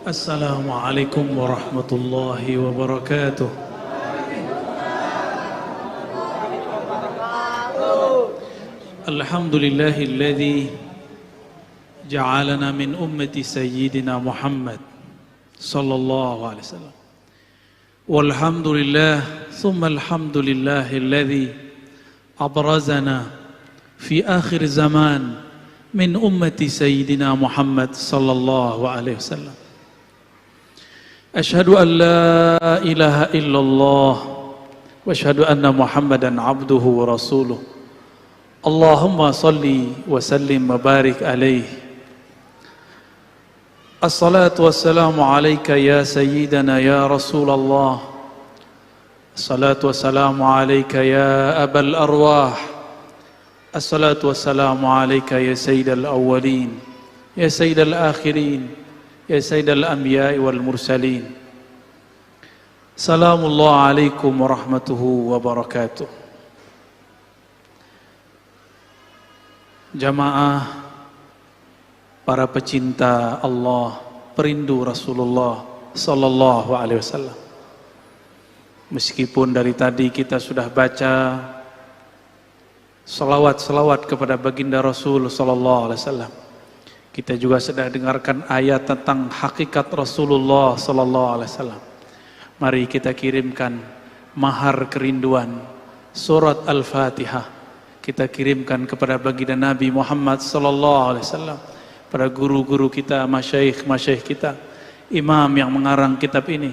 Assalamualaikum warahmatullahi wabarakatuh. Alhamdulillahilladzi ja'alana min ummati sayyidina Muhammad sallallahu alaihi wasallam. Walhamdulillah thumma alhamdulillahilladzi abrazana fi akhir zaman min ummati sayyidina Muhammad sallallahu alaihi wasallam. Ashhadu an la ilaha illallah wa ashhadu anna Muhammadan abduhu wa rasuluh. Allahumma salli wa sallim wa barik alaihi. Assalatu wassalamu alayka ya sayyidana ya Rasulullah. Assalatu wassalamu alayka ya abal arwah. Assalatu wassalamu alayka ya sayyidal awwalin ya sayyidal akhirin ya sayyidal anbiya'i wal mursalin. Salamullah alaikum warahmatuhu wabarakatuh. Jamaah, para pecinta Allah, perindu Rasulullah sallallahu alaihi wasallam. Meskipun dari tadi kita sudah baca salawat-salawat kepada baginda Rasul sallallahu alaihi wasallam, kita juga sedang dengarkan ayat tentang hakikat Rasulullah sallallahu alaihi wasallam. Mari kita kirimkan mahar kerinduan surat Al-Fatihah. Kita kirimkan kepada baginda Nabi Muhammad sallallahu alaihi wasallam, para guru-guru kita, masyayikh kita, imam yang mengarang kitab ini,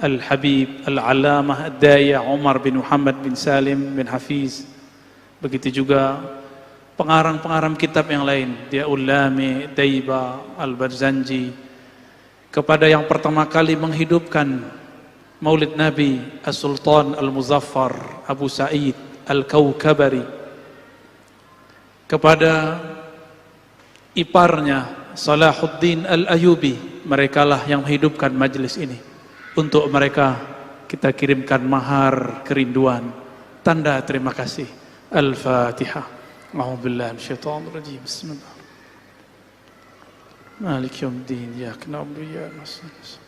Al-Habib Al-Allamah Ad-Daya Umar bin Muhammad bin Salim bin Hafiz. Begitu juga pengarang-pengarang kitab yang lain, Diaul Lami, Daiba, Al-Barzanji, kepada yang pertama kali menghidupkan Maulid Nabi, As-Sultan Al-Muzaffar Abu Sa'id Al-Kaukabari, kepada iparnya Salahuddin Al-Ayubi. Merekalah yang menghidupkan majlis ini. Untuk mereka kita kirimkan mahar kerinduan, tanda terima kasih. Al-Fatihah. A'udzubillahi minasyaitonir rajim. Bismillah. Maliki yaumiddin. Iyyaka na'budu wa iyyaka nasta'in.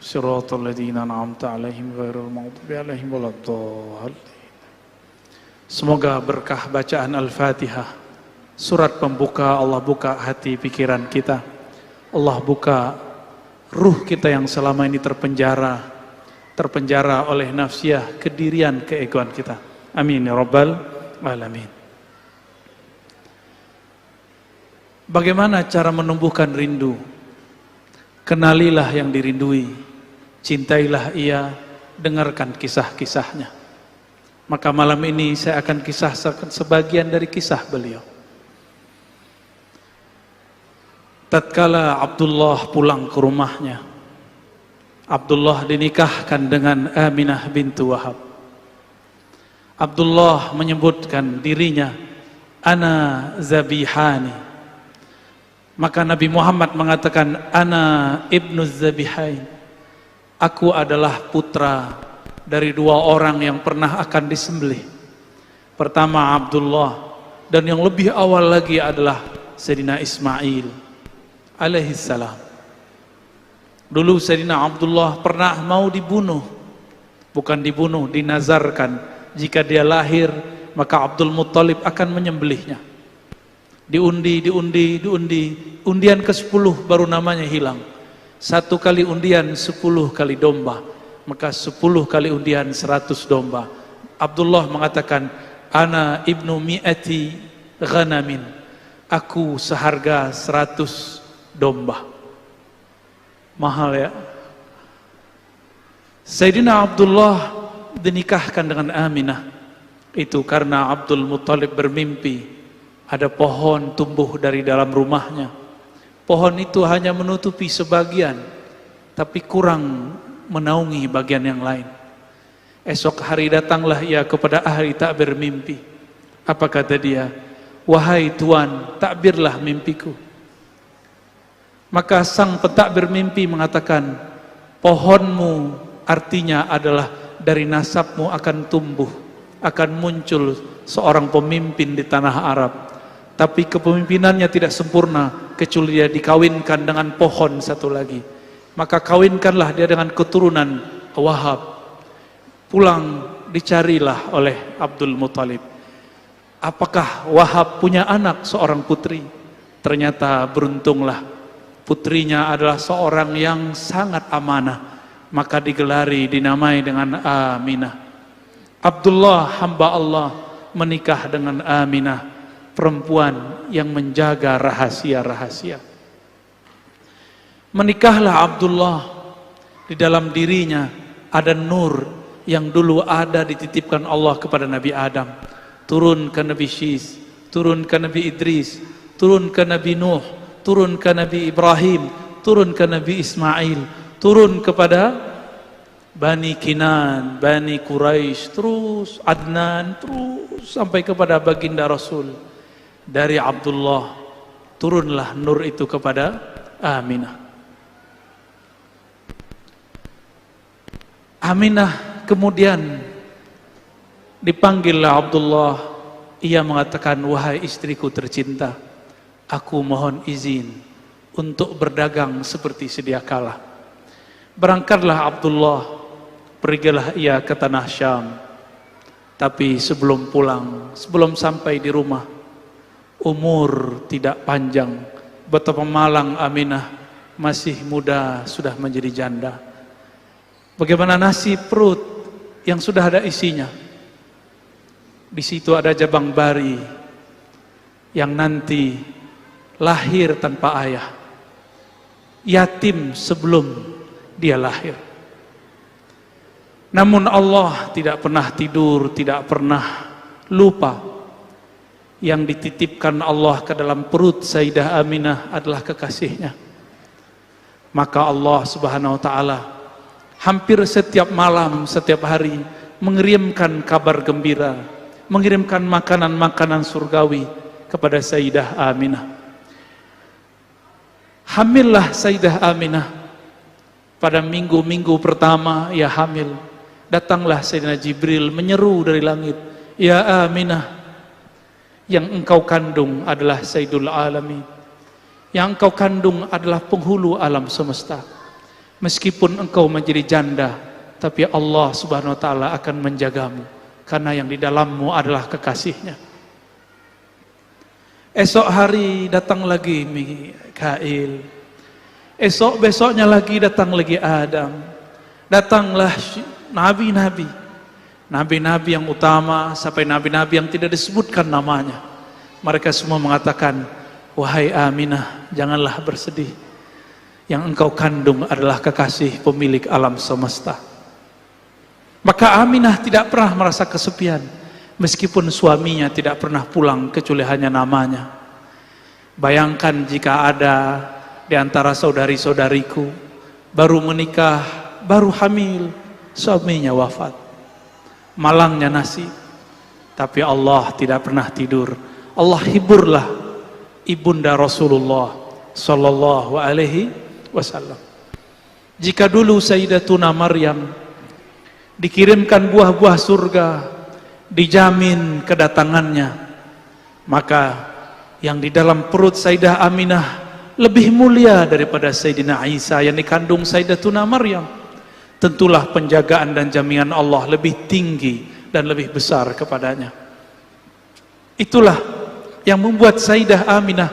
Shiratal ladzina an'amta 'alaihim ghairil maghdubi 'alaihim waladdallin. Semoga berkah bacaan Al-Fatihah, surat pembuka, Allah buka hati pikiran kita. Allah buka ruh kita yang selama ini terpenjara oleh nafsiyah, kedirian, keegoan kita. Amin ya rabbal alamin. Bagaimana cara menumbuhkan rindu? Kenalilah yang dirindui, cintailah ia, dengarkan kisah-kisahnya. Maka malam ini saya akan kisahkan sebagian dari kisah beliau. Tatkala Abdullah pulang ke rumahnya, Abdullah dinikahkan dengan Aminah bintu Wahab. Abdullah menyebutkan dirinya, ana zabihani. Maka Nabi Muhammad mengatakan, ana ibnu zabihain. Aku adalah putra dari dua orang yang pernah akan disembelih. Pertama Abdullah, dan yang lebih awal lagi adalah Sayyidina Ismail alaihissalam. Dulu Sayyidina Abdullah pernah mau dibunuh. Bukan dibunuh, dinazarkan. Jika dia lahir, maka Abdul Muttalib akan menyembelihnya. Diundi. Undian ke-10 baru namanya hilang. 1 kali undian 10 kali domba. Maka 10 kali undian 100 domba. Abdullah mengatakan, ana ibnu mi'ati ghanamin. Aku seharga 100 domba. Mahal ya. Sayyidina Abdullah dinikahkan dengan Aminah. Itu karena Abdul Muttalib bermimpi ada pohon tumbuh dari dalam rumahnya. Pohon itu hanya menutupi sebagian, tapi kurang menaungi bagian yang lain. Esok hari datanglah ia kepada ahli takbir mimpi. Apa kata dia? Wahai Tuan, takbirlah mimpiku. Maka sang pentakbir mimpi mengatakan, pohonmu artinya adalah dari nasabmu akan tumbuh, akan muncul seorang pemimpin di tanah Arab. tapi kepemimpinannya tidak sempurna kecuali dia dikawinkan dengan pohon satu lagi. Maka kawinkanlah dia dengan keturunan Wahab. Pulang dicarilah oleh Abdul Muthalib, apakah Wahab punya anak seorang putri? Ternyata beruntunglah putrinya adalah seorang yang sangat amanah, maka digelari, dinamai dengan Aminah. Abdullah hamba Allah menikah dengan Aminah, perempuan yang menjaga rahasia-rahasia. Menikahlah Abdullah, di dalam dirinya ada nur yang dulu ada dititipkan Allah kepada Nabi Adam, turun ke Nabi Syis, turun ke Nabi Idris, turun ke Nabi Nuh, turun ke Nabi Ibrahim, turun ke Nabi Ismail, turun kepada Bani Kinan, Bani Quraisy, terus Adnan, terus sampai kepada baginda Rasul. Dari Abdullah turunlah nur itu kepada Aminah. Aminah kemudian dipanggillah Abdullah. Ia mengatakan, wahai istriku tercinta, aku mohon izin untuk berdagang seperti sedia kala. Berangkatlah Abdullah, pergilah ia ke tanah Syam. Tapi sebelum pulang, sebelum sampai di rumah, umur tidak panjang, betapa malang Aminah, masih muda sudah menjadi janda. Bagaimana nasib perut yang sudah ada isinya? Di situ ada jabang bari yang nanti lahir tanpa ayah, yatim sebelum dia lahir. Namun Allah tidak pernah tidur, tidak pernah lupa. Yang dititipkan Allah ke dalam perut Sayyidah Aminah adalah kekasihnya. Maka Allah Subhanahu wa ta'ala hampir setiap malam, setiap hari mengirimkan kabar gembira, mengirimkan makanan-makanan surgawi kepada Sayyidah Aminah. Hamillah Sayyidah Aminah. Pada minggu-minggu pertama ia hamil, datanglah Sayyidina Jibril menyeru dari langit, ya Aminah, yang engkau kandung adalah Sayyidul Alamin, yang engkau kandung adalah penghulu alam semesta. Meskipun engkau menjadi janda, tapi Allah Subhanahu wa ta'ala akan menjagamu, karena yang di dalammu adalah kekasihnya. Esok hari datang lagi Mikail, esok besoknya lagi datang lagi Adam. Datanglah nabi-nabi, nabi-nabi yang utama sampai nabi-nabi yang tidak disebutkan namanya. Mereka semua mengatakan, wahai Aminah, janganlah bersedih, yang engkau kandung adalah kekasih pemilik alam semesta. Maka Aminah tidak pernah merasa kesepian, meskipun suaminya tidak pernah pulang kecuali hanya namanya. Bayangkan jika ada di antara saudari-saudariku baru menikah, baru hamil, suaminya wafat. Malangnya nasib. Tapi Allah tidak pernah tidur. Allah hiburlah ibunda Rasulullah sallallahu alaihi wasallam. Jika dulu Sayyidatuna Maryam dikirimkan buah-buah surga, dijamin kedatangannya, maka yang di dalam perut Sayyidah Aminah lebih mulia daripada Sayyidina Isa yang dikandung Sayyidatuna Maryam. Tentulah penjagaan dan jaminan Allah lebih tinggi dan lebih besar kepadanya. Itulah yang membuat Sayyidah Aminah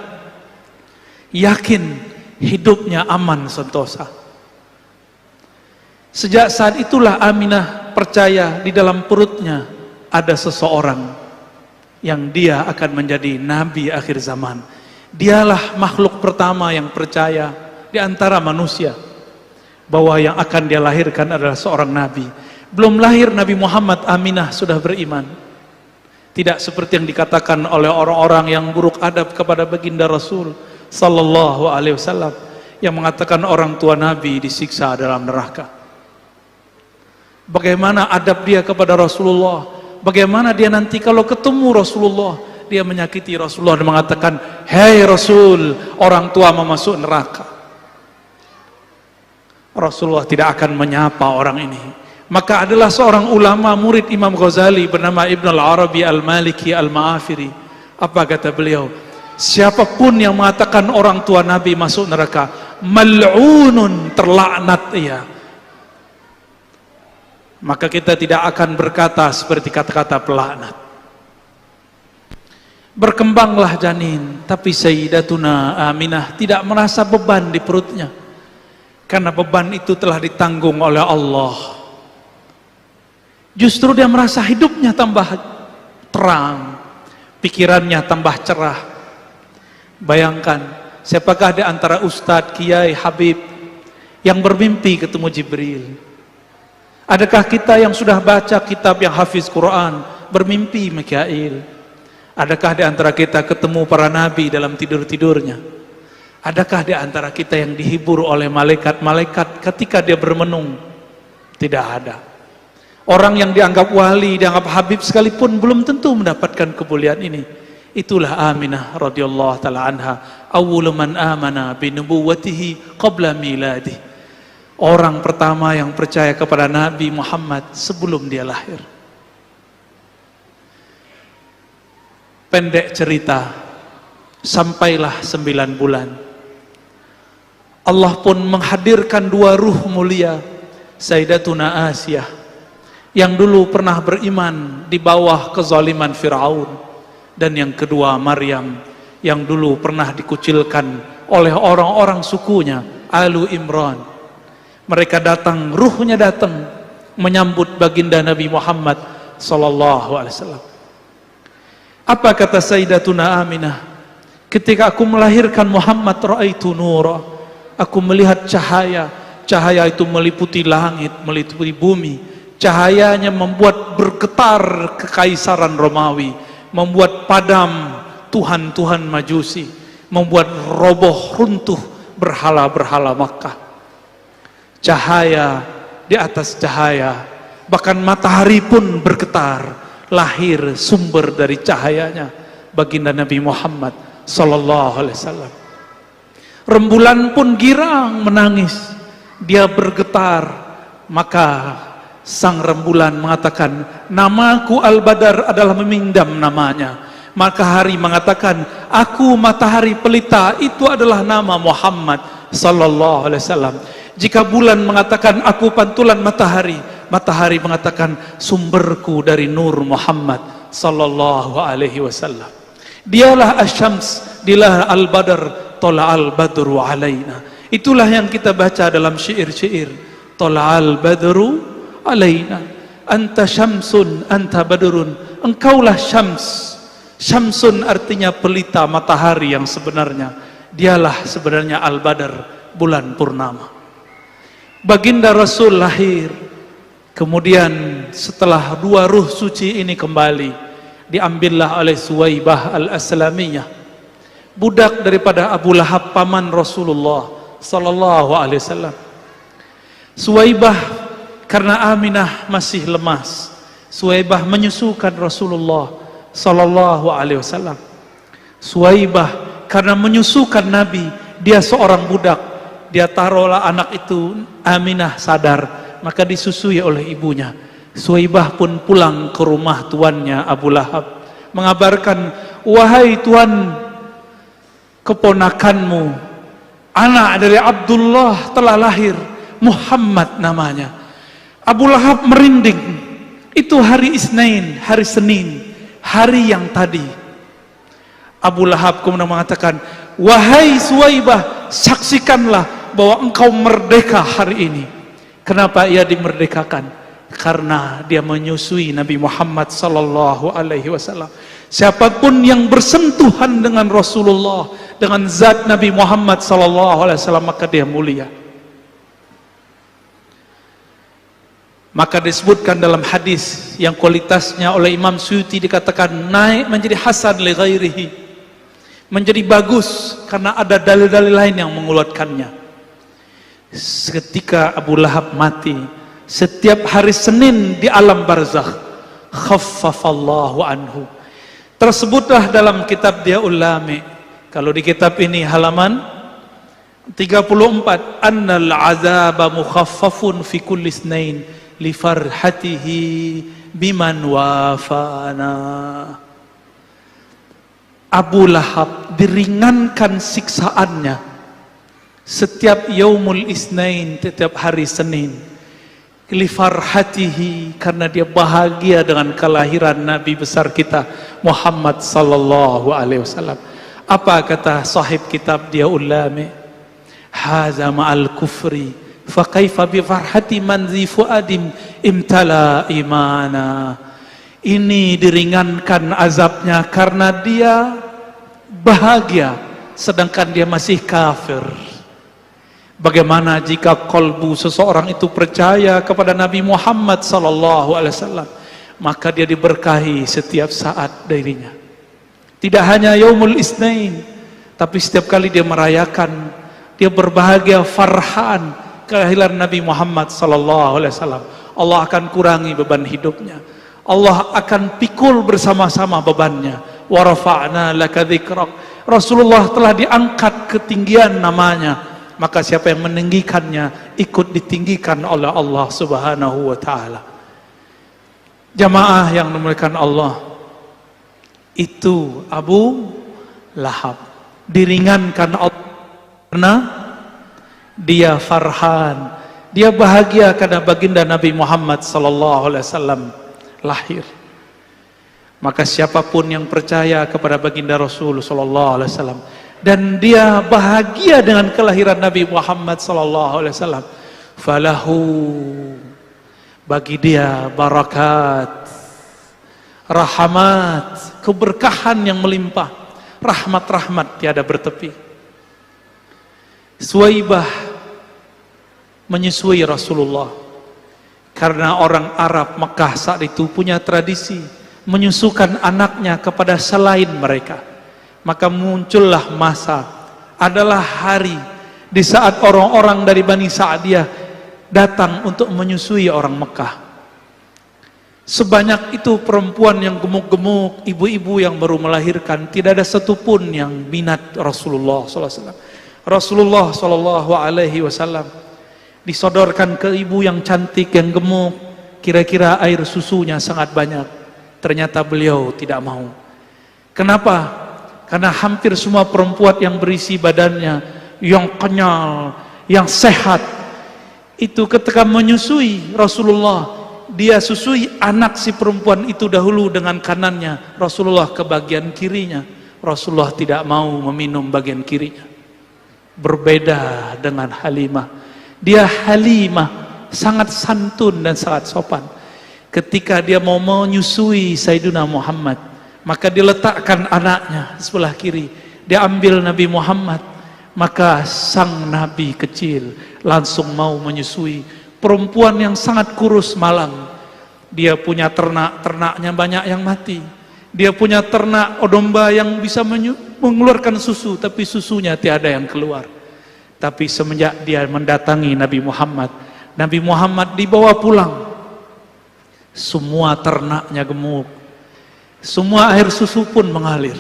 yakin hidupnya aman sentosa. Sejak saat itulah Aminah percaya di dalam perutnya ada seseorang yang dia akan menjadi nabi akhir zaman. Dialah makhluk pertama yang percaya di antara manusia bahwa yang akan dia lahirkan adalah seorang nabi. Belum lahir Nabi Muhammad, Aminah sudah beriman. Tidak seperti yang dikatakan oleh orang-orang yang buruk adab kepada baginda Rasul sallallahu alaihi wasallam, yang mengatakan orang tua Nabi disiksa dalam neraka. Bagaimana adab dia kepada Rasulullah? Bagaimana dia nanti kalau ketemu Rasulullah, dia menyakiti Rasulullah dan mengatakan, "Hei Rasul, orang tua masuk neraka." Rasulullah tidak akan menyapa orang ini. Maka adalah seorang ulama murid Imam Ghazali bernama Ibn al-Arabi al-Maliki al-Ma'afiri. Apa kata beliau? Siapapun yang mengatakan orang tua Nabi masuk neraka, mal'unun, terlaknat ia. Maka kita tidak akan berkata seperti kata-kata pelaknat. Berkembanglah janin, tapi Sayyidatuna Aminah tidak merasa beban di perutnya, karena beban itu telah ditanggung oleh Allah. Justru dia merasa hidupnya tambah terang, pikirannya tambah cerah. Bayangkan, siapakah di antara Ustadz, Kiai, Habib yang bermimpi ketemu Jibril? Adakah kita yang sudah baca kitab yang hafiz Quran bermimpi Mikail? Adakah di antara kita ketemu para nabi dalam tidur-tidurnya? Adakah di antara kita yang dihibur oleh malaikat-malaikat ketika dia bermenung? Tidak ada. Orang yang dianggap wali, dianggap habib sekalipun belum tentu mendapatkan kemuliaan ini. Itulah Aminah radhiyallahu taala anha, awwalu man amana bi nubuwwatihi qabla miladih. Orang pertama yang percaya kepada Nabi Muhammad sebelum dia lahir. Pendek cerita, sampailah 9 bulan. Allah pun menghadirkan 2 ruh mulia, Sayyidatuna Asiyah, yang dulu pernah beriman di bawah kezaliman Fir'aun, dan yang kedua Maryam, yang dulu pernah dikucilkan oleh orang-orang sukunya, Alu Imran. Mereka datang, ruhnya datang menyambut baginda Nabi Muhammad sallallahu alaihi wasallam. Apa kata Sayyidatuna Aminah? Ketika aku melahirkan Muhammad, ra'aitu nura, aku melihat cahaya. Cahaya itu meliputi langit, meliputi bumi. Cahayanya membuat bergetar kekaisaran Romawi, membuat padam tuhan-tuhan Majusi, membuat roboh runtuh berhala-berhala Makkah. Cahaya di atas cahaya, bahkan matahari pun bergetar. Lahir sumber dari cahayanya baginda Nabi Muhammad sallallahu alaihi wasallam. Rembulan pun girang menangis, dia bergetar. Maka sang rembulan mengatakan, namaku Al-Badar adalah memindam namanya. Maka hari mengatakan, aku matahari pelita, itu adalah nama Muhammad sallallahu alaihi wasallam. Jika bulan mengatakan aku pantulan matahari, matahari mengatakan sumberku dari nur Muhammad sallallahu alaihi wasallam. Dialah Asy-Syams, dialah Al-Badr, Tala'al badru alaina. Itulah yang kita baca dalam syair-syair. Tala'al badru alaina, anta syamsun anta badrun. Engkaulah syams. Syamsun artinya pelita, matahari yang sebenarnya. Dialah sebenarnya Al-Badr, bulan purnama. Baginda Rasul lahir. Kemudian setelah 2 ruh suci ini kembali, diambillah oleh Suwaibah al-Aslamiyah, budak daripada Abu Lahab, paman Rasulullah sallallahu alaihi wasallam. Suwaibah karena Aminah masih lemas, Suwaibah menyusukan Rasulullah sallallahu alaihi wasallam. Suwaibah karena menyusukan Nabi, dia seorang budak, dia taruhlah anak itu. Aminah sadar, maka disusui oleh ibunya. Suwaibah pun pulang ke rumah tuannya Abu Lahab, mengabarkan, wahai tuan, keponakanmu, anak dari Abdullah telah lahir, Muhammad namanya. Abu Lahab merinding. Itu hari Isnin, hari Senin, hari yang tadi. Abu Lahab kemudian mengatakan, wahai Suwaibah, saksikanlah bahwa engkau merdeka hari ini. Kenapa ia dimerdekakan? Karena dia menyusui Nabi Muhammad sallallahu alaihi wasallam. Siapapun yang bersentuhan dengan Rasulullah, dengan zat Nabi Muhammad sallallahu alaihi wasallam, maka dia mulia. Maka disebutkan dalam hadis yang kualitasnya oleh Imam Suyuti dikatakan naik menjadi hasan li ghairihi, menjadi bagus karena ada dalil-dalil lain yang menguatkannya. Ketika Abu Lahab mati, setiap hari Senin di alam barzakh, khaffafallahu anhu. Tersebutlah dalam kitab Diaul Lami. Kalau di kitab ini halaman 34, annal azaba mukhaffafun fi kulli isnain li farhatihi biman wafana. Abu Lahab diringankan siksaannya setiap yaumul isnain, setiap hari Senin, lifarhatihi, karena dia bahagia dengan kelahiran Nabi besar kita Muhammad sallallahu alaihi wasallam. Apa kata sahib kitab dia ulama? Haza ma'al kufri fa kaifa bi farhati man zi fuadim imtala imana. Ini diringankan azabnya karena dia bahagia sedangkan dia masih kafir. Bagaimana jika kolbu seseorang itu percaya kepada Nabi Muhammad sallallahu alaihi wasallam, maka dia diberkahi setiap saat darinya. Tidak hanya yaumul isnain, tapi setiap kali dia merayakan, dia berbahagia farhan kelahiran Nabi Muhammad sallallahu alaihi wasallam, Allah akan kurangi beban hidupnya. Allah akan pikul bersama-sama bebannya. Wa rafa'na laka dzikrak. Rasulullah telah diangkat ketinggian namanya, maka siapa yang meninggikannya ikut ditinggikan oleh Allah Subhanahu wa taala. Jamaah yang dimuliakan Allah, itu Abu Lahab diringankan Allah karena dia farhan, dia bahagia karena baginda Nabi Muhammad sallallahu alaihi wasallam lahir. Maka siapapun yang percaya kepada baginda Rasul sallallahu alaihi wasallam dan dia bahagia dengan kelahiran Nabi Muhammad sallallahu alaihi wasallam, falahu, bagi dia barakat, rahmat, keberkahan yang melimpah, rahmat-rahmat tiada bertepi. Suwaibah menyusui Rasulullah. Karena orang Arab Mekah saat itu punya tradisi menyusukan anaknya kepada selain mereka. Maka muncullah masa, adalah hari di saat orang-orang dari Bani Sa'diyah datang untuk menyusui orang Mekah. Sebanyak itu perempuan yang gemuk-gemuk, ibu-ibu yang baru melahirkan, tidak ada satupun yang minat Rasulullah SAW. Rasulullah SAW disodorkan ke ibu yang cantik, yang gemuk, kira-kira air susunya sangat banyak. Ternyata beliau tidak mau. Kenapa? Karena hampir semua perempuan yang berisi badannya, yang kenyal, yang sehat, itu ketika menyusui Rasulullah, dia susui anak si perempuan itu dahulu dengan kanannya, Rasulullah ke bagian kirinya. Rasulullah tidak mau meminum bagian kirinya. Berbeda dengan Halimah. Dia Halimah sangat santun dan sangat sopan. Ketika dia mau menyusui Sayyidina Muhammad, maka diletakkan anaknya sebelah kiri. Dia ambil Nabi Muhammad, maka sang Nabi kecil langsung mau menyusui. Perempuan yang sangat kurus malang. Dia punya ternak-ternaknya banyak yang mati. Dia punya ternak domba yang bisa mengeluarkan susu, tapi susunya tiada yang keluar. Tapi semenjak dia mendatangi Nabi Muhammad dibawa pulang. Semua ternaknya gemuk, semua air susu pun mengalir.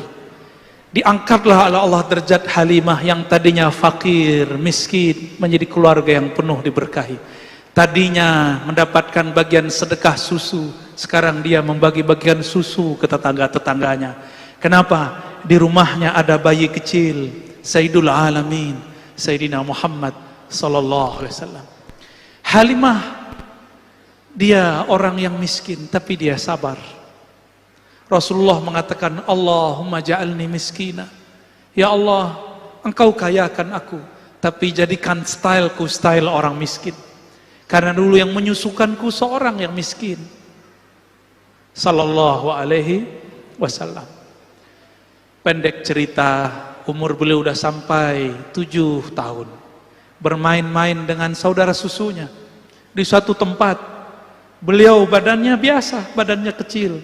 Diangkatlah oleh Allah derajat Halimah yang tadinya fakir, miskin, menjadi keluarga yang penuh diberkahi. Tadinya mendapatkan bagian sedekah susu, sekarang dia membagi bagian susu ke tetangga-tetangganya. Kenapa? Di rumahnya ada bayi kecil, Sayyidul Alamin, Sayyidina Muhammad sallallahu alaihi wasallam. Halimah, dia orang yang miskin tapi dia sabar. Rasulullah mengatakan, Allahumma ja'alni miskina. Ya Allah, engkau kayakan aku, tapi jadikan styleku style orang miskin. Karena dulu yang menyusukanku seorang yang miskin. Sallallahu alaihi wasallam. Pendek cerita, umur beliau sudah sampai 7 tahun. Bermain-main dengan saudara susunya. Di suatu tempat, beliau badannya biasa, badannya kecil.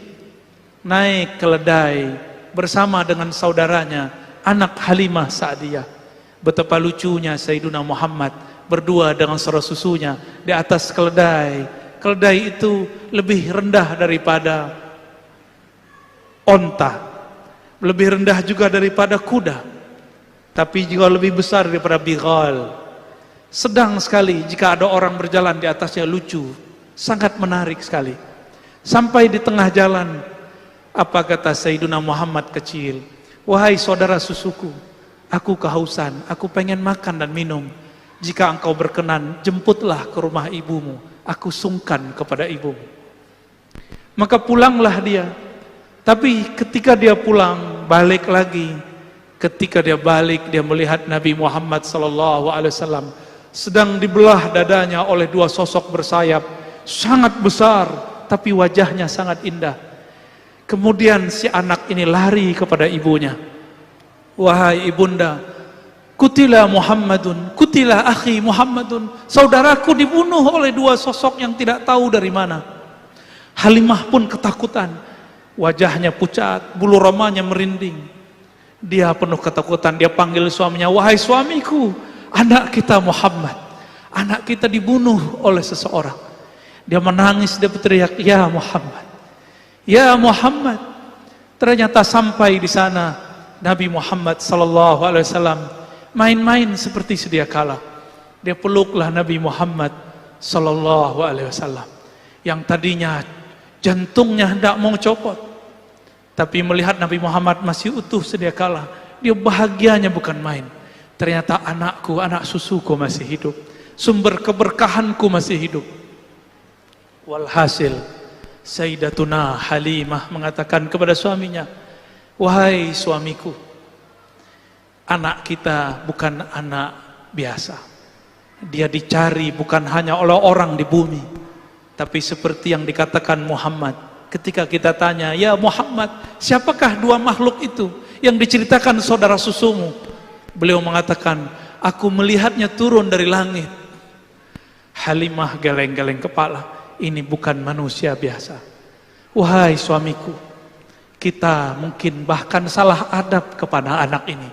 Naik keledai bersama dengan saudaranya, anak Halimah Sa'diyah. Betapa lucunya Sayyidina Muhammad berdua dengan saudara susunya di atas keledai. Keledai itu lebih rendah daripada onta. Lebih rendah juga daripada kuda, tapi juga lebih besar daripada bighal. Sedang sekali jika ada orang berjalan di atasnya, lucu, sangat menarik sekali. Sampai di tengah jalan, apa kata Sayyidina Muhammad kecil? wahai saudara susuku, aku kehausan, aku pengen makan dan minum. Jika engkau berkenan, jemputlah ke rumah ibumu, aku sungkan kepada ibumu. Maka pulanglah dia. Tapi ketika dia pulang, balik lagi. Ketika dia balik, dia melihat Nabi Muhammad SAW sedang dibelah dadanya oleh dua sosok bersayap, sangat besar, tapi wajahnya sangat indah. Kemudian si anak ini lari kepada ibunya. Wahai ibunda, kutila Muhammadun, kutila akhi Muhammadun. Saudaraku dibunuh oleh dua sosok yang tidak tahu dari mana. Halimah pun ketakutan. Wajahnya pucat, bulu romanya merinding. Dia penuh ketakutan, dia panggil suaminya, wahai suamiku, anak kita Muhammad, anak kita dibunuh oleh seseorang. Dia menangis, dia berteriak, ya Muhammad, ya Muhammad. Ternyata sampai di sana Nabi Muhammad SAW main-main seperti sedia kala. Dia peluklah Nabi Muhammad SAW yang tadinya jantungnya hendak mau copot. Tapi melihat Nabi Muhammad masih utuh sedia kala, dia bahagianya bukan main. Ternyata anakku, anak susuku masih hidup, sumber keberkahanku masih hidup. Walhasil, Sayyidatuna Halimah mengatakan kepada suaminya, wahai suamiku, anak kita bukan anak biasa. Dia dicari bukan hanya oleh orang di bumi, tapi seperti yang dikatakan Muhammad. Ketika kita tanya, ya Muhammad, siapakah dua makhluk itu yang diceritakan saudara susumu? Beliau mengatakan, aku melihatnya turun dari langit. Halimah geleng-geleng kepala, ini bukan manusia biasa. Wahai suamiku, kita mungkin bahkan salah adab kepada anak ini.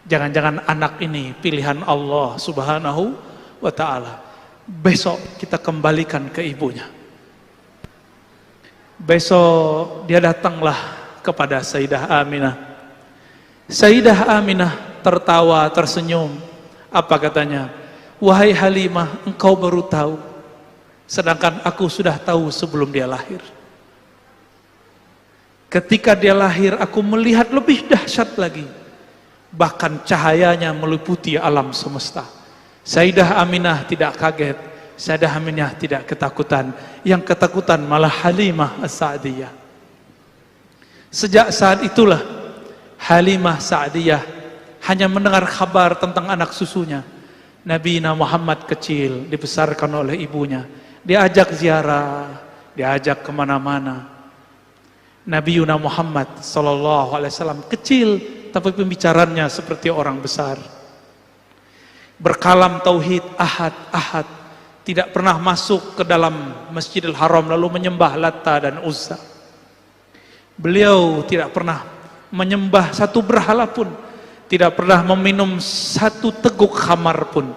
Jangan-jangan anak ini pilihan Allah Subhanahu wa ta'ala. Besok kita kembalikan ke ibunya. Besok dia datanglah kepada Sayyidah Aminah. Sayyidah Aminah tertawa, tersenyum. Apa katanya? Wahai Halimah, engkau baru tahu, sedangkan aku sudah tahu sebelum dia lahir. Ketika dia lahir, aku melihat lebih dahsyat lagi. Bahkan cahayanya meliputi alam semesta. Sayyidah Aminah tidak kaget. Sayyidah Aminah tidak ketakutan. Yang ketakutan malah Halimah As-Sa'diyah. Sejak saat itulah Halimah Sa'diyah hanya mendengar kabar tentang anak susunya. Nabi Muhammad kecil dibesarkan oleh ibunya. Diajak ziarah, diajak kemana-mana. Nabi Muhammad SAW kecil, tapi pembicaranya seperti orang besar. Berkalam tauhid, ahad, ahad. Tidak pernah masuk ke dalam Masjidil Haram lalu menyembah Latta dan Uzza. Beliau tidak pernah menyembah satu berhala pun, tidak pernah meminum satu teguk khamar pun,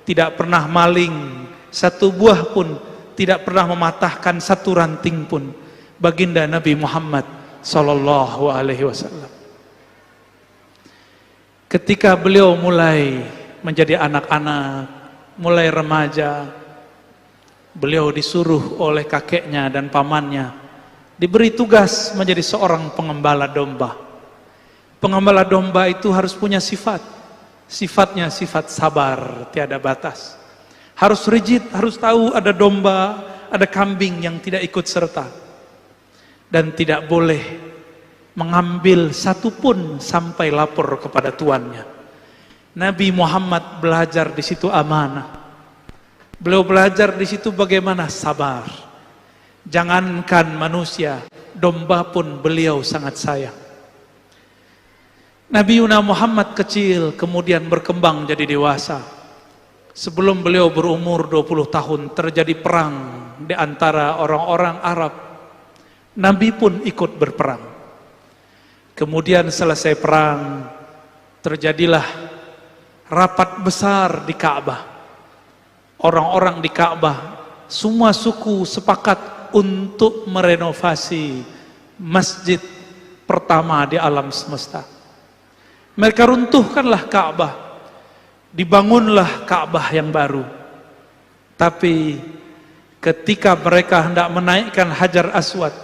tidak pernah maling satu buah pun, tidak pernah mematahkan satu ranting pun. Baginda Nabi Muhammad sallallahu alaihi wasallam. Ketika beliau mulai menjadi anak-anak, mulai remaja, beliau disuruh oleh kakeknya dan pamannya diberi tugas menjadi seorang pengembala domba. Pengembala domba itu harus punya sifat. Sifatnya sifat sabar, tiada batas. Harus rigid, harus tahu ada domba, ada kambing yang tidak ikut serta. Dan tidak boleh mengambil satu pun sampai lapor kepada tuannya. Nabi Muhammad belajar di situ amanah. Beliau belajar di situ bagaimana sabar. Jangankan manusia, domba pun beliau sangat sayang. Nabi Muhammad kecil kemudian berkembang jadi dewasa. Sebelum beliau berumur 20 tahun terjadi perang di antara orang-orang Arab. Nabi pun ikut berperang. Kemudian selesai perang, terjadilah rapat besar di Ka'bah. Orang-orang di Ka'bah, semua suku sepakat untuk merenovasi masjid pertama di alam semesta. Mereka runtuhkanlah Ka'bah, dibangunlah Ka'bah yang baru. Tapi ketika mereka hendak menaikkan Hajar Aswad,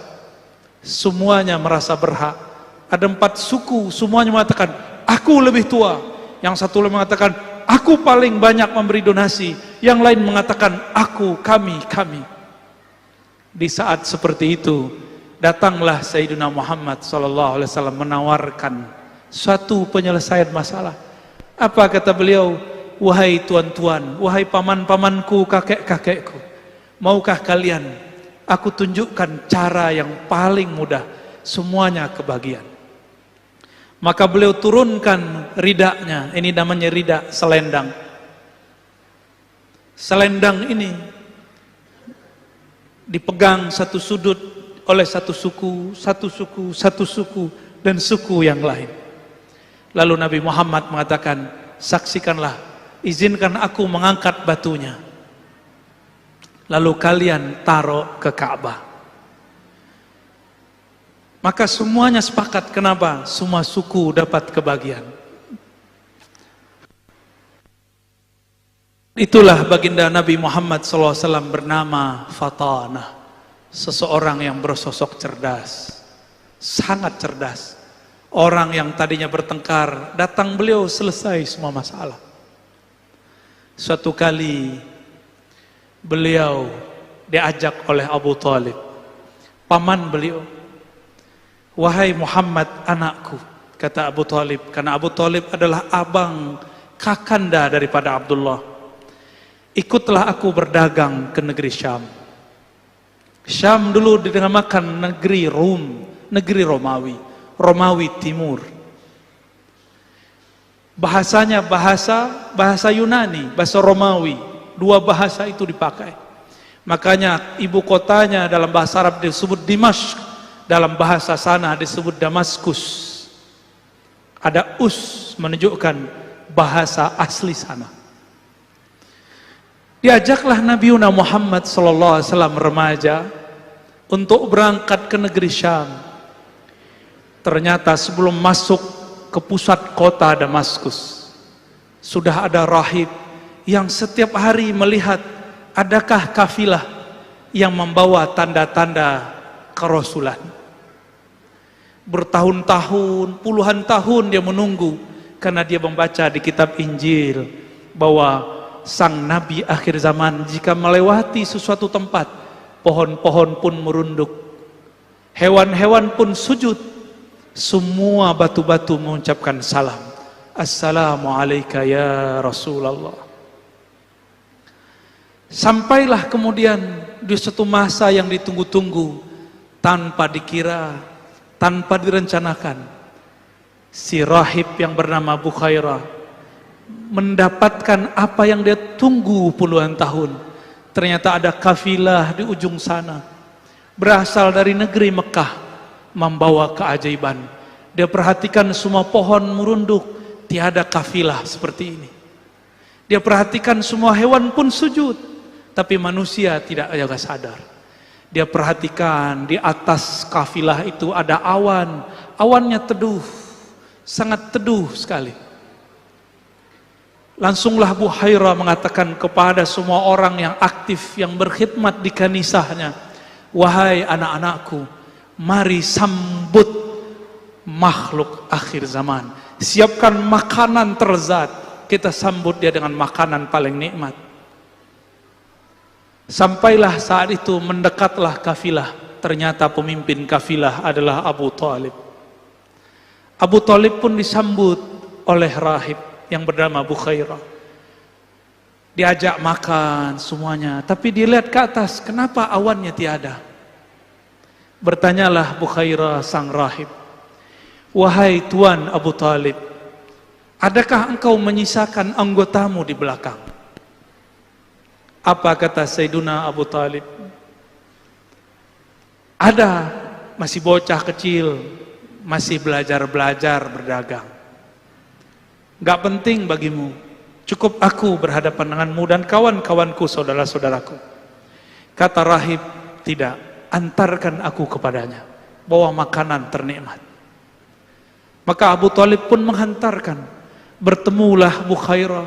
semuanya merasa berhak. Ada 4 suku, semuanya mengatakan, aku lebih tua. Yang satu lagi mengatakan, aku paling banyak memberi donasi. Yang lain mengatakan, aku, kami. Di saat seperti itu, datanglah Sayyidina Muhammad SAW menawarkan suatu penyelesaian masalah. Apa kata beliau? Wahai tuan-tuan, wahai paman-pamanku, kakek-kakekku, maukah kalian aku tunjukkan cara yang paling mudah, semuanya kebagian. Maka beliau turunkan ridaknya, ini namanya ridak selendang. Selendang ini dipegang satu sudut oleh satu suku, dan suku yang lain. Lalu Nabi Muhammad mengatakan, saksikanlah, izinkan aku mengangkat batunya. Lalu kalian taruh ke Ka'bah. Maka semuanya sepakat. Kenapa? Semua suku dapat kebagian. Itulah baginda Nabi Muhammad SAW bernama Fatanah. Seseorang yang bersosok cerdas, sangat cerdas. Orang yang tadinya bertengkar, datang beliau selesai semua masalah. Suatu kali beliau diajak oleh Abu Talib, paman beliau. Wahai Muhammad anakku, kata Abu Talib, karena Abu Talib adalah abang kakanda daripada Abdullah. Ikutlah aku berdagang ke negeri Syam. Syam dulu dinamakan negeri Rum, negeri Romawi, Romawi Timur. Bahasanya bahasa Yunani, bahasa Romawi. 2 bahasa itu dipakai. Makanya ibu kotanya dalam bahasa Arab disebut Dimashq, dalam bahasa sana disebut Damaskus. Ada us menunjukkan bahasa asli sana. Diajaklah Nabi Muhammad SAW remaja untuk berangkat ke negeri Syam. Ternyata sebelum masuk ke pusat kota Damaskus, sudah ada rahib yang setiap hari melihat adakah kafilah yang membawa tanda-tanda kerasulan. Bertahun-tahun, puluhan tahun dia menunggu, karena dia membaca di kitab Injil bahwa sang Nabi akhir zaman jika melewati sesuatu tempat, pohon-pohon pun merunduk, hewan-hewan pun sujud, semua batu-batu mengucapkan salam, Assalamualaikum ya Rasulullah. Sampailah kemudian di suatu masa yang ditunggu-tunggu, tanpa dikira, tanpa direncanakan, si rahib yang bernama Bukhairah mendapatkan apa yang dia tunggu puluhan tahun. Ternyata ada kafilah di ujung sana, berasal dari negeri Mekah, membawa keajaiban. Dia perhatikan semua pohon merunduk, tiada kafilah seperti ini. Dia perhatikan semua hewan pun sujud, tapi manusia tidak jaga sadar. Dia perhatikan di atas kafilah itu ada awan, awannya teduh, sangat teduh sekali. Langsunglah Bukhairah mengatakan kepada semua orang yang aktif, yang berkhidmat di kanisahnya, wahai anak-anakku, mari sambut makhluk akhir zaman. Siapkan makanan terzat, kita sambut dia dengan makanan paling nikmat. Sampailah saat itu, mendekatlah kafilah. Ternyata pemimpin kafilah adalah Abu Talib. Abu Talib pun disambut oleh rahib yang bernama Bukhairah. Diajak makan semuanya, tapi dilihat ke atas, kenapa awannya tiada? Bertanyalah Bukhairah sang rahib, wahai Tuan Abu Talib, adakah engkau menyisakan anggotamu di belakang? Apa kata Sayyiduna Abu Talib? Ada, masih bocah kecil, masih belajar-belajar berdagang. Gak penting bagimu, cukup aku berhadapan denganmu dan kawan-kawanku, saudara-saudaraku. Kata rahib, tidak, antarkan aku kepadanya, bawa makanan ternikmat. Maka Abu Talib pun menghantarkan. Bertemulah Bukhairah,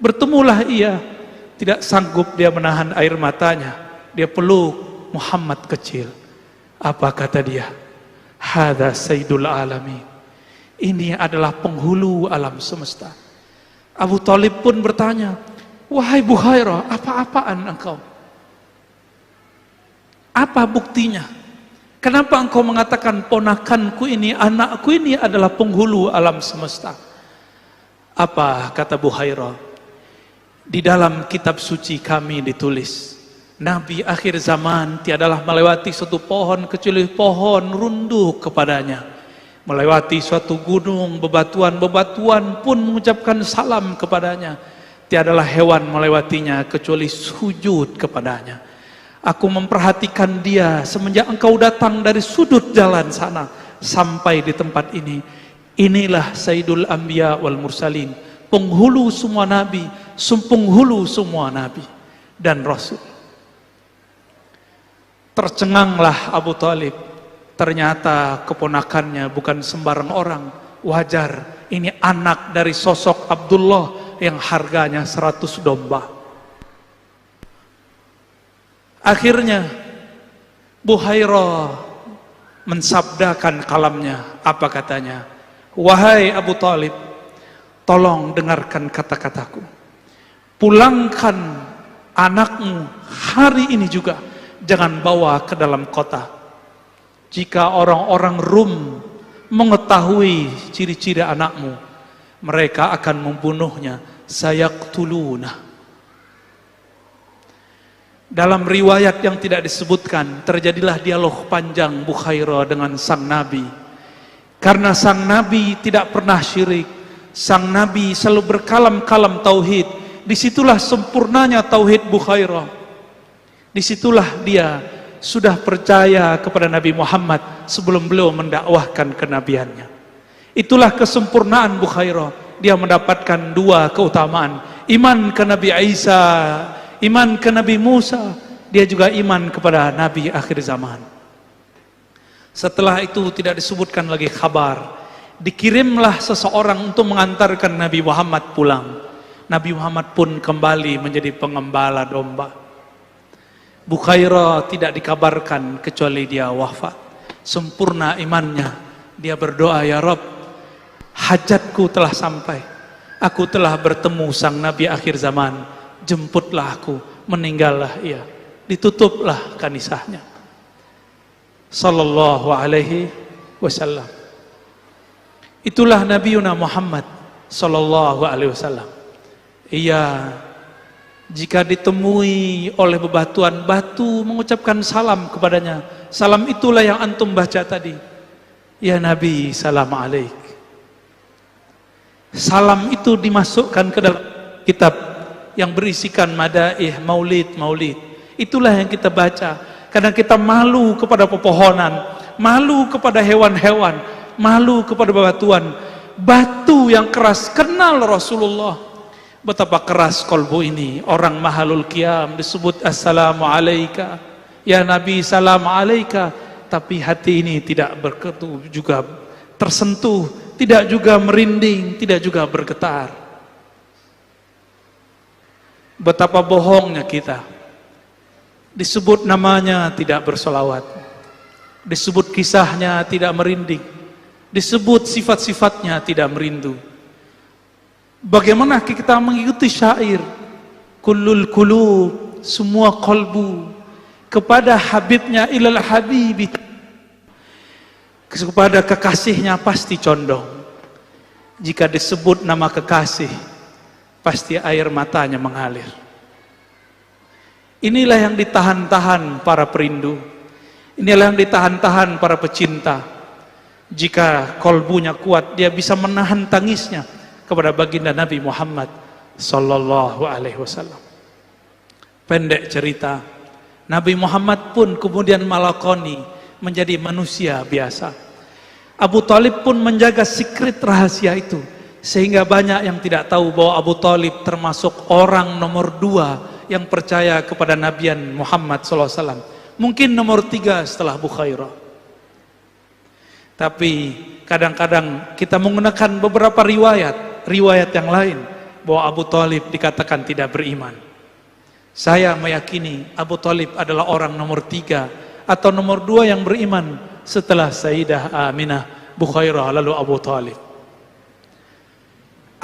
bertemulah ia. Tidak sanggup dia menahan air matanya, dia peluk Muhammad kecil. Apa kata dia? Hadza sayyidul alamin. Ini adalah penghulu alam semesta. Abu Thalib pun bertanya, wahai Buhairah, apa-apaan engkau? Apa buktinya? Kenapa engkau mengatakan ponakanku ini, anakku ini adalah penghulu alam semesta? Apa kata Buhairah? Di dalam kitab suci kami ditulis, Nabi akhir zaman tiadalah melewati suatu pohon kecuali pohon runtuh kepadanya. Melewati suatu gunung, bebatuan-bebatuan pun mengucapkan salam kepadanya. Tiadalah hewan melewatinya kecuali sujud kepadanya. Aku memperhatikan dia semenjak engkau datang dari sudut jalan sana sampai di tempat ini. Inilah Sayyidul Anbiya wal Mursalin, penghulu semua nabi, penghulu semua nabi dan rasul. Tercenganglah Abu Thalib. Ternyata keponakannya bukan sembarang orang. Wajar, ini anak dari sosok Abdullah yang harganya 100 domba. Akhirnya Buhairah mensabdakan kalamnya. Apa katanya? Wahai Abu Thalib, tolong dengarkan kata-kataku. Pulangkan anakmu hari ini juga. Jangan bawa ke dalam kota. Jika orang-orang Rum mengetahui ciri-ciri anakmu, mereka akan membunuhnya. Sayaqtuluna. Dalam riwayat yang tidak disebutkan, terjadilah dialog panjang Buhairah dengan sang Nabi. Karena sang Nabi tidak pernah syirik, sang Nabi selalu berkalam-kalam tauhid. Disitulah sempurnanya tauhid Buhairah. Disitulah dia sudah percaya kepada Nabi Muhammad sebelum beliau mendakwahkan kenabiannya. Itulah kesempurnaan Buhairah. Dia mendapatkan dua keutamaan. Iman ke Nabi Isa, iman ke Nabi Musa. Dia juga iman kepada Nabi akhir zaman. Setelah itu tidak disebutkan lagi kabar. Dikirimlah seseorang untuk mengantarkan Nabi Muhammad pulang. Nabi Muhammad pun kembali menjadi pengembala domba. Buhairah tidak dikabarkan kecuali dia wafat. Sempurna imannya. Dia berdoa, ya Rabb, hajatku telah sampai. Aku telah bertemu sang Nabi akhir zaman. Jemputlah aku, meninggallah ia. Ditutuplah kanisahnya. Sallallahu alaihi wasallam. Itulah Nabiuna Muhammad sallallahu alaihi wasallam. Ia jika ditemui oleh bebatuan, batu mengucapkan salam kepadanya. Salam itulah yang antum baca tadi. Ya Nabi, salam alaik. Salam itu dimasukkan ke dalam kitab yang berisikan madaih, maulid. Itulah yang kita baca. Karena kita malu kepada pepohonan, malu kepada hewan-hewan, malu kepada bebatuan. Batu yang keras kenal Rasulullah. Betapa keras kolbu ini. Orang mahalul qiyam disebut assalamu alaika, ya Nabi salam alaika, tapi hati ini tidak berketu juga tersentuh, tidak juga merinding, tidak juga bergetar. Betapa bohongnya kita. Disebut namanya tidak bersolawat, disebut kisahnya tidak merinding, disebut sifat-sifatnya tidak merindu. Bagaimana kita mengikuti syair kullul qulub, semua kolbu kepada habibnya ilal habibi, kepada kekasihnya pasti condong. Jika disebut nama kekasih, pasti air matanya mengalir. Inilah yang ditahan-tahan para perindu. Inilah yang ditahan-tahan para pecinta. Jika kolbunya kuat, dia bisa menahan tangisnya kepada baginda Nabi Muhammad sallallahu alaihi wasallam. Pendek cerita, Nabi Muhammad pun kemudian melakoni menjadi manusia biasa. Abu Thalib pun menjaga secret rahasia itu, sehingga banyak yang tidak tahu bahwa Abu Thalib termasuk orang nomor 2 yang percaya kepada Nabian Muhammad sallallahu alaihi wasallam. Mungkin nomor 3 setelah Buhairah. Tapi kadang-kadang kita menggunakan beberapa riwayat yang lain bahwa Abu Thalib dikatakan tidak beriman. Saya meyakini Abu Thalib adalah orang nomor 3 atau nomor 2 yang beriman setelah Sayyidah Aminah, Bukhairah, lalu Abu Talib.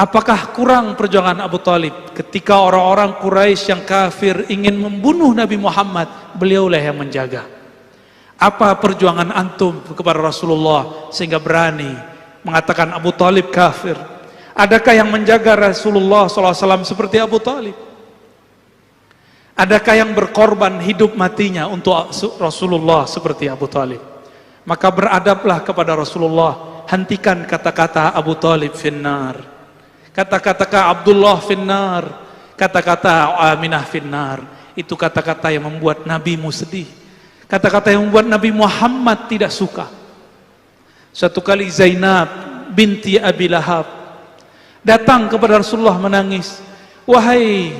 Apakah kurang perjuangan Abu Talib ketika orang-orang Quraisy yang kafir ingin membunuh Nabi Muhammad, beliaulah yang menjaga. Apa perjuangan antum kepada Rasulullah sehingga berani mengatakan Abu Talib kafir? Adakah yang menjaga Rasulullah SAW seperti Abu Talib? Adakah yang berkorban hidup matinya untuk Rasulullah seperti Abu Talib? Maka beradablah kepada Rasulullah. Hentikan kata-kata Abu Talib finnar, kata-kata Abdullah finnar, kata-kata Aminah finnar. Itu kata-kata yang membuat nabimu sedih, kata-kata yang membuat Nabi Muhammad tidak suka. Suatu kali Zainab binti Abi Lahab datang kepada Rasulullah menangis. Wahai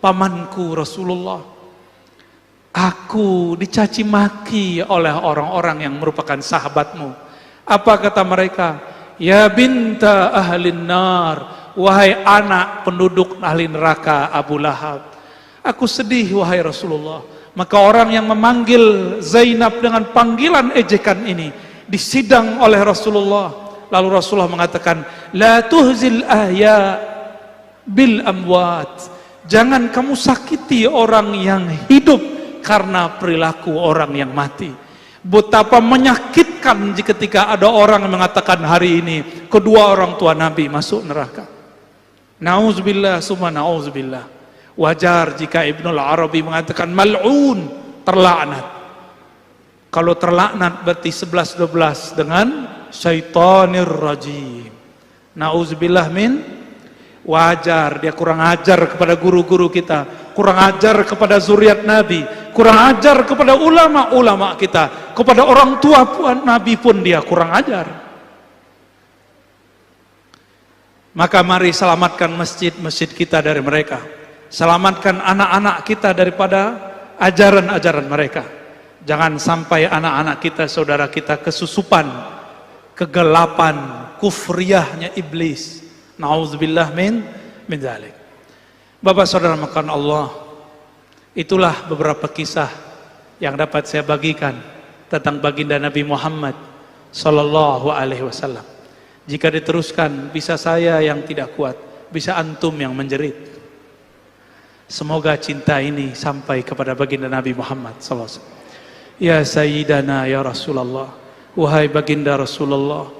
pamanku Rasulullah, aku dicaci maki oleh orang-orang yang merupakan sahabatmu. Apa kata mereka? Ya binta ahlin nar, wahai anak penduduk ahli neraka Abu Lahab. Aku sedih wahai Rasulullah. Maka orang yang memanggil Zainab dengan panggilan ejekan ini disidang oleh Rasulullah. Lalu Rasulullah mengatakan, la tuhzil ahya bil amwat. Jangan kamu sakiti orang yang hidup karena perilaku orang yang mati. Betapa menyakitkan ketika ada orang yang mengatakan hari ini kedua orang tua Nabi masuk neraka. Nauzubillah summa nauzubillah. Wajar jika Ibnul Arabi mengatakan mal'un, terlaknat. Kalau terlaknat berarti 11-12 dengan syaitanir rajim. Nauzubillah min. Wajar dia kurang ajar kepada guru-guru kita, kurang ajar kepada zuriat Nabi, kurang ajar kepada ulama-ulama kita, kepada orang tua Nabi pun dia kurang ajar. Maka mari selamatkan masjid-masjid kita dari mereka, selamatkan anak-anak kita daripada ajaran-ajaran mereka. Jangan sampai anak-anak kita, saudara kita kesusupan kegelapan kufriyahnya iblis. Nauzubillah min dzalik. Bapak saudara makan Allah, itulah beberapa kisah yang dapat saya bagikan tentang baginda Nabi Muhammad sallallahu alaihi wasallam. Jika diteruskan, bisa saya yang tidak kuat, bisa antum yang menjerit. Semoga cinta ini sampai kepada baginda Nabi Muhammad sallallahu alaihi wasallam. Ya Sayyidana ya Rasulullah, wahai baginda Rasulullah,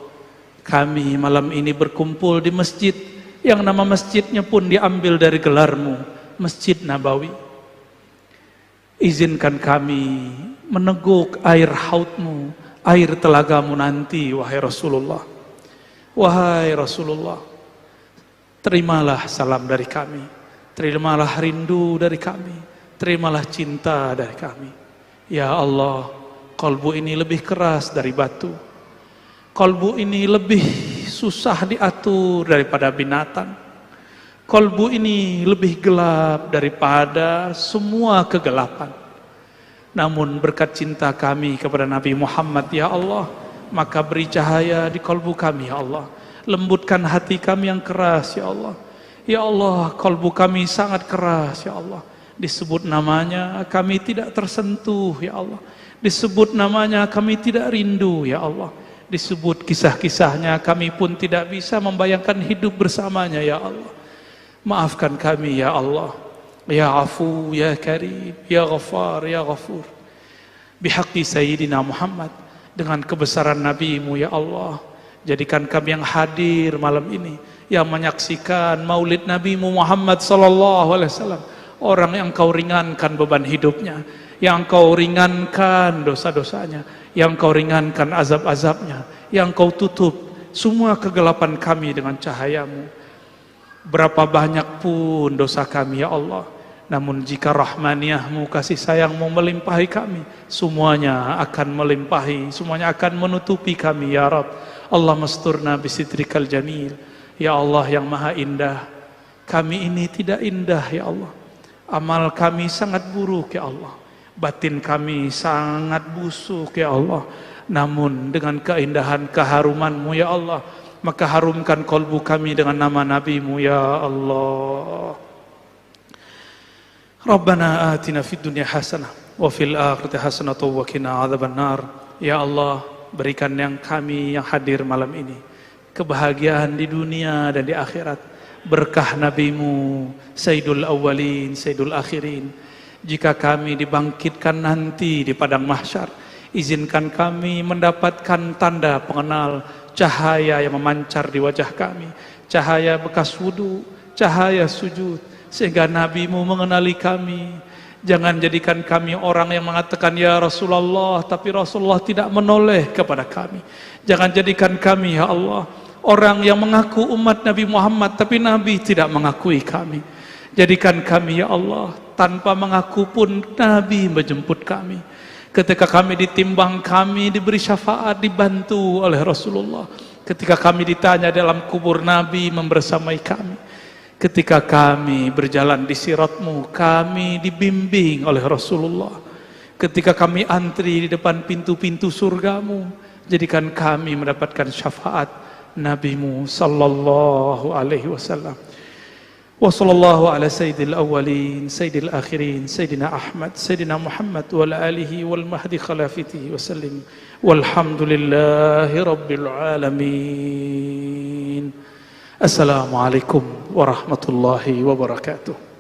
kami malam ini berkumpul di masjid yang nama masjidnya pun diambil dari gelarmu, Masjid Nabawi. Izinkan kami meneguk air haudmu, air telagamu nanti, wahai Rasulullah. Wahai Rasulullah, terimalah salam dari kami, terimalah rindu dari kami, terimalah cinta dari kami. Ya Allah, kalbu ini lebih keras dari batu. Kalbu ini lebih susah diatur daripada binatang. Kalbu ini lebih gelap daripada semua kegelapan. Namun berkat cinta kami kepada Nabi Muhammad, ya Allah, maka beri cahaya di kalbu kami, ya Allah. Lembutkan hati kami yang keras, ya Allah. Ya Allah, kalbu kami sangat keras, ya Allah. Disebut namanya kami tidak tersentuh, ya Allah. Disebut namanya kami tidak rindu, ya Allah. Disebut kisah-kisahnya kami pun tidak bisa membayangkan hidup bersamanya, ya Allah. Maafkan kami, ya Allah. Ya Afu, ya Karim, ya Ghaffar, ya Ghafur. Bihaqqi Sayyidina Muhammad, dengan kebesaran Nabi-Mu, ya Allah. Jadikan kami yang hadir malam ini, yang menyaksikan maulid Nabi-Mu Muhammad sallallahu alaihi wasallam. Orang yang Kau ringankan beban hidupnya, yang Kau ringankan dosa-dosanya, yang Kau ringankan azab-azabnya, yang Kau tutup semua kegelapan kami dengan cahayamu. Berapa banyak pun dosa kami, ya Allah, namun jika rahmaniyahmu, kasih sayangmu melimpahi kami, semuanya akan melimpahi, semuanya akan menutupi kami, ya Rabb. Allah masturna bisitrikal jamil. Ya Allah yang maha indah, kami ini tidak indah, ya Allah. Amal kami sangat buruk, ya Allah. Batin kami sangat busuk, ya Allah. Namun dengan keindahan keharuman-Mu, ya Allah, maka harumkan kalbu kami dengan nama Nabi-Mu, ya Allah. Rabbana atina fid dunya hasanah wa fil akhirati hasanah wa qina adzabannar. Ya Allah, berikan yang kami yang hadir malam ini kebahagiaan di dunia dan di akhirat, berkah nabimu Sayyidul Awwalin Sayyidul Akhirin. Jika kami dibangkitkan nanti di padang mahsyar, izinkan kami mendapatkan tanda pengenal, cahaya yang memancar di wajah kami, cahaya bekas wudu, cahaya sujud, sehingga nabimu mengenali kami. Jangan jadikan kami orang yang mengatakan ya Rasulullah, tapi Rasulullah tidak menoleh kepada kami. Jangan jadikan kami ya Allah orang yang mengaku umat Nabi Muhammad, tapi Nabi tidak mengakui kami. Jadikan kami ya Allah tanpa mengaku pun Nabi menjemput kami. Ketika kami ditimbang, kami diberi syafaat, dibantu oleh Rasulullah. Ketika kami ditanya dalam kubur, Nabi membersamai kami. Ketika kami berjalan di siratmu, kami dibimbing oleh Rasulullah. Ketika kami antri di depan pintu-pintu surgamu, jadikan kami mendapatkan syafaat Nabimu sallallahu alaihi wasallam. Wa sallallahu ala sayyidil awwalin sayyidil akhirin sayyidina Ahmad sayyidina Muhammad wa ala alihi wal mahdi khalafatihi wa sallim. Walhamdulillahi rabbil alamin. Assalamualaikum warahmatullahi wabarakatuh.